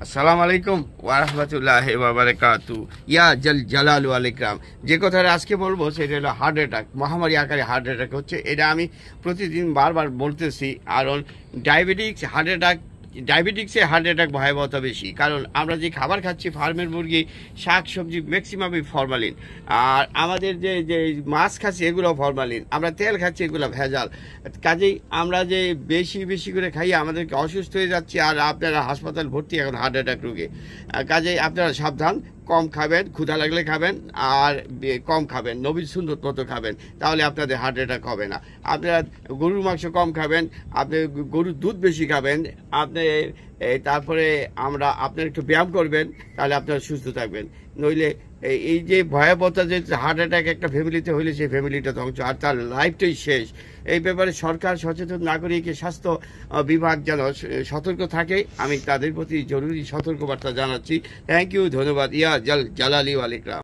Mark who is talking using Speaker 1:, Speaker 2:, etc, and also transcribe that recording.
Speaker 1: আসসালামু আলাইকুম ওয়া রাহমাতুল্লাহি ওয়া বারাকাতু। ইয়া জালাল ওয়াল ইকরাম। যে কথাটা আজকে বলবো সেটা হলো হার্ট অ্যাটাক, মহামারী আকারে হার্ট অ্যাটাক হচ্ছে। এটা আমি প্রতিদিন বারবার বলতেছি, কারণ ডায়াবেটিক্সে হার্ট অ্যাটাক ভয়াবহতা বেশি। কারণ আমরা যে খাবার খাচ্ছি, ফার্মের মুরগি, শাক সবজি ম্যাক্সিমামই ফরমালিন। আর আমাদের যে যে মাছ খাচ্ছি এগুলো ফরমালিন, আমরা তেল খাচ্ছি এগুলো ভেজাল। কাজেই আমরা যে বেশি বেশি করে খাই আমাদেরকে অসুস্থ হয়ে যাচ্ছি। আর আপনারা হাসপাতাল ভর্তি এখন হার্ট অ্যাটাক রোগে। কাজেই আপনারা সাবধান, কম খাবেন, ক্ষুধা লাগলে খাবেন, আর কম খাবেন, নবীর সুন্নত মতো খাবেন, তাহলে আপনাদের হার্ট অ্যাটাক হবে না। আপনারা গরুর মাংস কম খাবেন, আপনি গরুর দুধ বেশি খাবেন, আপনি তারপরে আপনার একটু ব্যায়াম করবেন, তাহলে আপনারা সুস্থ থাকবেন। নইলে এই যে ভয়াবহতা, যে হার্ট অ্যাটাক একটা ফ্যামিলিতে হইলে সেই ফ্যামিলিটা ধ্বংস, আর তার লাইফটাই শেষ। এই ব্যাপারে সরকার সচেতন নাগরিককে স্বাস্থ্য বিভাগ যেন সতর্ক থাকে, আমি তাদের প্রতি জরুরি সতর্কবার্তা জানাচ্ছি। থ্যাংক ইউ, ধন্যবাদ। ইয়া জালালি ওয়াল ইকরাম।